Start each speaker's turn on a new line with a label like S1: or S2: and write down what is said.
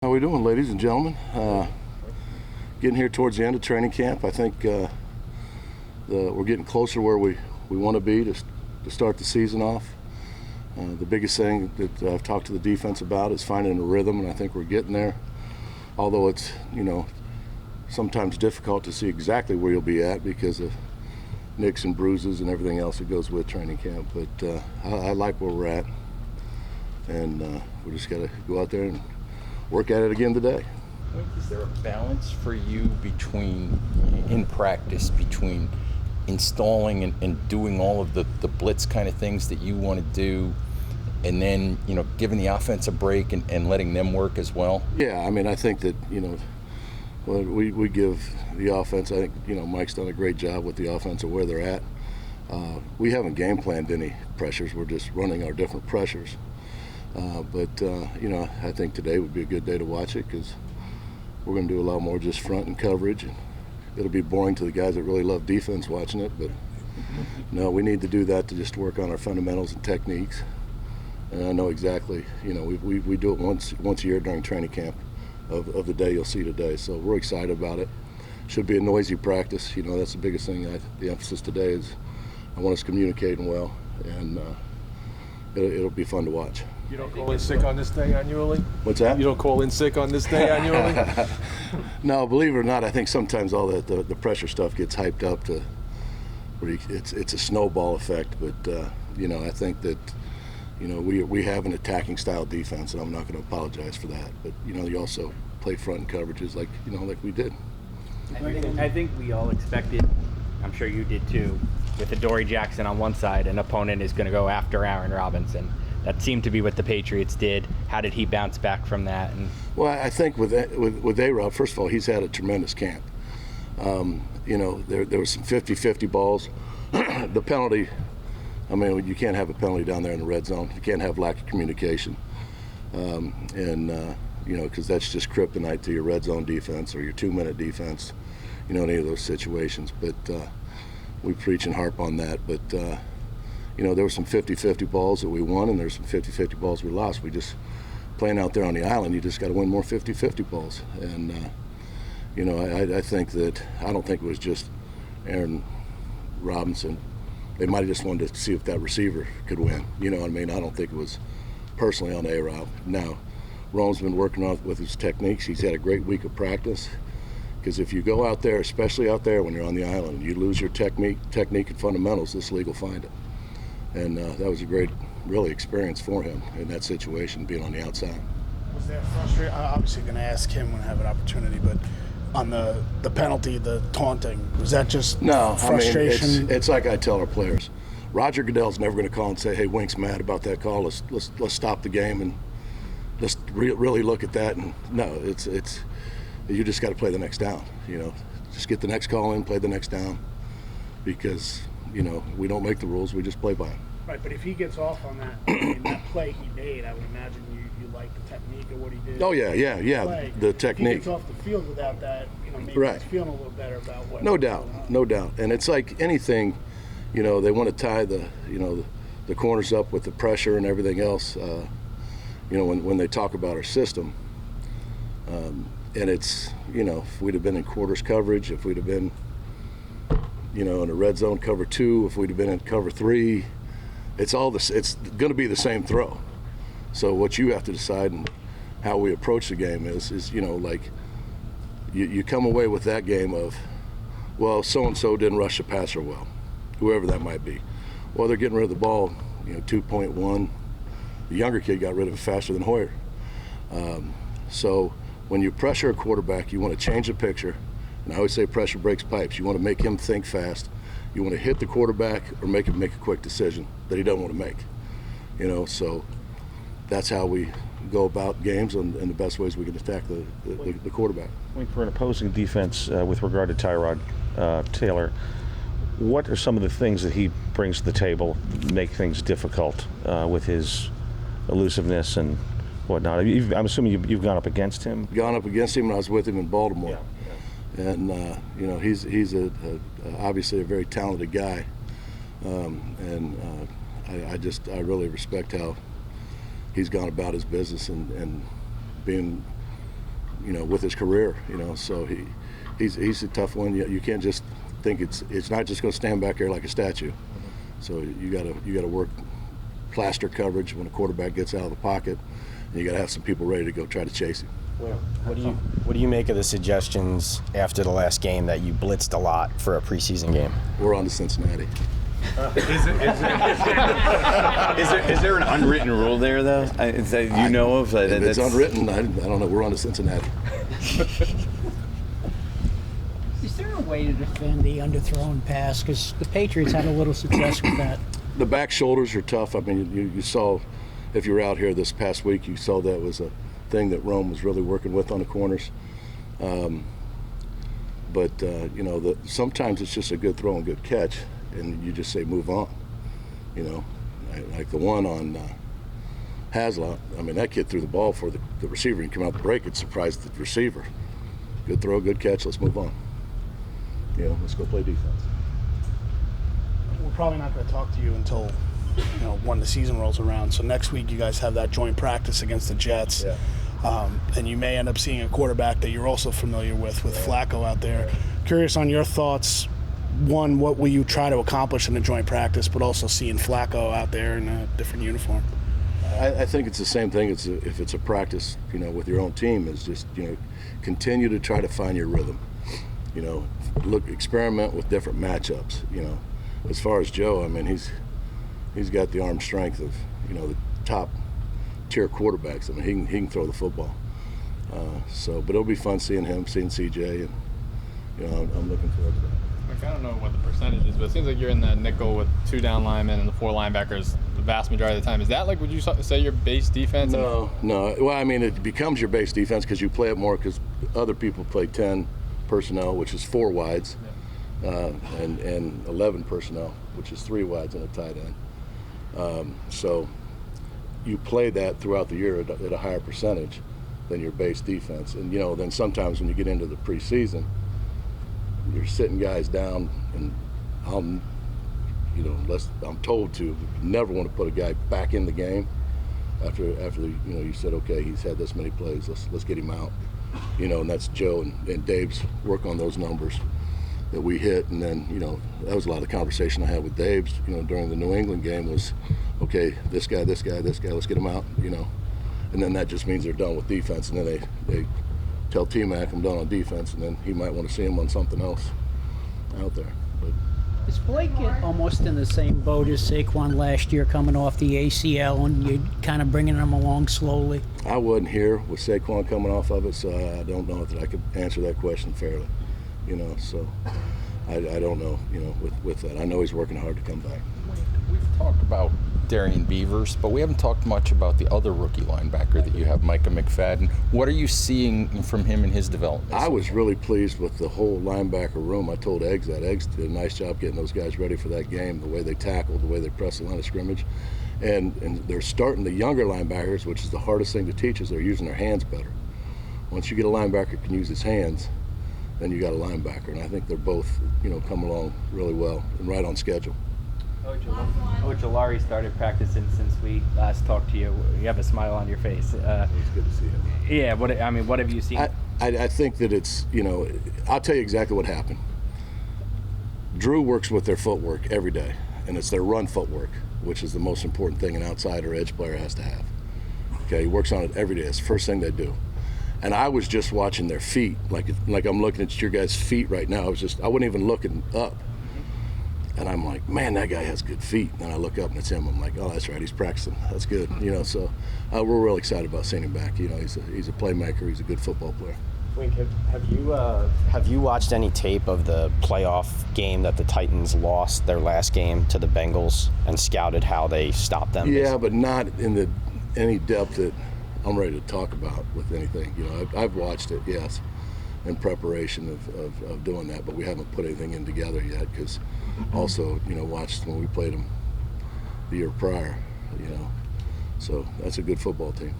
S1: How are we doing, ladies and gentlemen? Getting here towards the end of training camp. I think we're getting closer to where we want to be to start the season off. The biggest thing that I've talked to the defense about is finding a rhythm, and I think we're getting there. Although it's, sometimes difficult to see exactly where you'll be at because of nicks and bruises and everything else that goes with training camp. But I like where we're at, and we just got to go out there and work at it again today.
S2: Is there a balance for you in practice between installing and doing all of the blitz kind of things that you want to do, and then giving the offense a break and letting them work as well?
S1: Yeah, I think that we give the offense. I think Mike's done a great job with the offense of where they're at. We haven't game planned any pressures. We're just running our different pressures. But I think today would be a good day to watch it because we're going to do a lot more just front and coverage. And it'll be boring to the guys that really love defense watching it, but no, we need to do that to just work on our fundamentals and techniques. And I know exactly, we do it once a year during training camp of the day you'll see today. So we're excited about it. Should be a noisy practice. That's the biggest thing. The emphasis today is I want us communicating well, and it'll be fun to watch.
S3: You don't call in sick on this day annually?
S1: What's that?
S3: You don't call in sick on this day annually?
S1: No, believe it or not, I think sometimes all the pressure stuff gets hyped up to where it's a snowball effect. But I think that we have an attacking style defense, and I'm not going to apologize for that. But you also play front and coverages like we did.
S4: I think we all expected, I'm sure you did too, with Adoree Jackson on one side, an opponent is going to go after Aaron Robinson. That seemed to be what the Patriots did. How did he bounce back from that?
S1: Well, I think with A-Rob, first of all, he's had a tremendous camp. There was some 50-50 balls. The penalty, you can't have a penalty down there in the red zone. You can't have lack of communication. Because that's just kryptonite to your red zone defense or your 2-minute defense, any of those situations. But we preach and harp on that. But there were some 50-50 balls that we won, and there's some 50-50 balls we lost. We just, playing out there on the island, you just got to win more 50-50 balls. And, I think that, I don't think it was just Aaron Robinson. They might have just wanted to see if that receiver could win. You know what I mean? I don't think it was personally on A-Rob. Now, Rome's been working on with his techniques. He's had a great week of practice. Because if you go out there, especially out there when you're on the island, and you lose your technique and fundamentals, this league will find it. And that was a great, really, experience for him in that situation, being on the outside.
S5: Was that frustrating? I'm obviously going to ask him when I have an opportunity, but on the penalty, the taunting, was that just frustration?
S1: It's like I tell our players. Roger Goodell's never going to call and say, "Hey, Wink's mad about that call. Let's stop the game and let's really look at that." And no, it's you just got to play the next down. Just get the next call in, play the next down, because we don't make the rules, we just play by them.
S5: Right, but if he gets off on that play he made, I would imagine you like the technique of what he did.
S1: Oh yeah,
S5: play.
S1: The technique.
S5: If he gets off the field without that, maybe
S1: right.
S5: He's feeling a little better about what.
S1: No doubt. And it's like anything, they want to tie the corners up with the pressure and everything else. When they talk about our system, and it's if we'd have been in quarters coverage, if we'd have been in a red zone cover 2, if we'd have been in cover 3, it's going to be the same throw. So what you have to decide and how we approach the game is you come away with that game of, well, so-and-so didn't rush the passer well, whoever that might be. Well, they're getting rid of the ball, 2.1. The younger kid got rid of it faster than Hoyer. So when you pressure a quarterback, you want to change the picture. And I always say pressure breaks pipes. You want to make him think fast. You want to hit the quarterback or make him make a quick decision that he doesn't want to make. So that's how we go about games and the best ways we can attack the quarterback.
S6: For an opposing defense with regard to Tyrod Taylor, what are some of the things that he brings to the table that make things difficult with his elusiveness and whatnot? I'm assuming you've gone up against him?
S1: Gone up against him, and I was with him in Baltimore.
S6: Yeah.
S1: And he's obviously a very talented guy, and I really respect how he's gone about his business and being with his career. So he's a tough one. You can't just think it's not just going to stand back there like a statue. So you got to work plaster coverage when a quarterback gets out of the pocket, and you got to have some people ready to go try to chase him.
S7: What do you make of the suggestions after the last game that you blitzed a lot for a preseason game?
S1: We're on to Cincinnati.
S8: Is there an unwritten rule there, though, that you know of?
S1: If it's unwritten, I don't know. We're on to Cincinnati.
S9: Is there a way to defend the underthrown pass? Because the Patriots had a little success with that.
S1: The back shoulders are tough. I mean, you saw, if you were out here this past week, you saw that was a thing that Rome was really working with on the corners. But sometimes it's just a good throw and good catch, and you just say move on. Like the one on Haslam. I mean, that kid threw the ball for the receiver and came out the break. It surprised the receiver. Good throw, good catch. Let's move on. Let's go play defense.
S5: We're probably not going to talk to you until when the season rolls around. So next week you guys have that joint practice against the Jets.
S1: Yeah.
S5: And you may end up seeing a quarterback that you're also familiar with Flacco out there. Curious on your thoughts. One, what will you try to accomplish in the joint practice, but also seeing Flacco out there in a different uniform?
S1: I think it's the same thing as if it's a practice, with your own team, is just, continue to try to find your rhythm. Experiment with different matchups. As far as Joe, I mean, he's got the arm strength of, the top tier quarterbacks. I mean, he can throw the football. But it'll be fun seeing him, seeing CJ, and I'm looking forward to that.
S10: I don't know what the percentage is, but it seems like you're in the nickel with 2 down linemen and the 4 linebackers the vast majority of the time. Is that would you say your base defense?
S1: No. Well, I mean, it becomes your base defense because you play it more because other people play 10 personnel, which is 4 wides, and 11 personnel, which is 3 wides and a tight end. So you play that throughout the year at a higher percentage than your base defense. And, then sometimes when you get into the preseason, you're sitting guys down, and I'm told to never want to put a guy back in the game after you said, okay, he's had this many plays, let's get him out. And that's Joe and Dave's work on those numbers that we hit. And then, that was a lot of the conversation I had with Dave's, during the New England game was, okay, this guy, let's get him out, And then that just means they're done with defense. And then they tell T-Mac I'm done on defense, and then he might want to see him on something else out there. But
S9: Is Blake almost in the same boat as Saquon last year, coming off the ACL, and you're kind of bringing him along slowly?
S1: I wasn't here with Saquon coming off of it, so I don't know that I could answer that question fairly. So I don't know, with that. I know he's working hard to come back.
S2: We've talked about Darian Beavers, but we haven't talked much about the other rookie linebacker that you have, Micah McFadden. What are you seeing from him in his development?
S1: I was really pleased with the whole linebacker room. I told Eggs that. Eggs did a nice job getting those guys ready for that game, the way they tackled, the way they pressed the line of scrimmage. And they're starting the younger linebackers, which is the hardest thing to teach, is they're using their hands better. Once you get a linebacker who can use his hands, then you got a linebacker. And I think they're both, come along really well and right on schedule.
S4: Ojolari started practicing since we last talked to you. You have a smile on your face.
S1: It's good to see him.
S4: Yeah, what have you seen?
S1: I think that it's, I'll tell you exactly what happened. Drew works with their footwork every day, and it's their run footwork, which is the most important thing an outside or edge player has to have. Okay, he works on it every day. It's the first thing they do. And I was just watching their feet, like I'm looking at your guys' feet right now. I wasn't even looking up. And I'm like, man, that guy has good feet. And I look up and it's him. I'm like, oh, that's right, he's practicing. That's good. So we're really excited about seeing him back. He's a playmaker. He's a good football player.
S7: Wink, have you watched any tape of the playoff game that the Titans lost their last game to the Bengals and scouted how they stopped them?
S1: Yeah, but not in any depth that I'm ready to talk about with anything. I've watched it, yes, in preparation of doing that, but we haven't put anything in together yet because also, watched when we played them the year prior, So that's a good football team.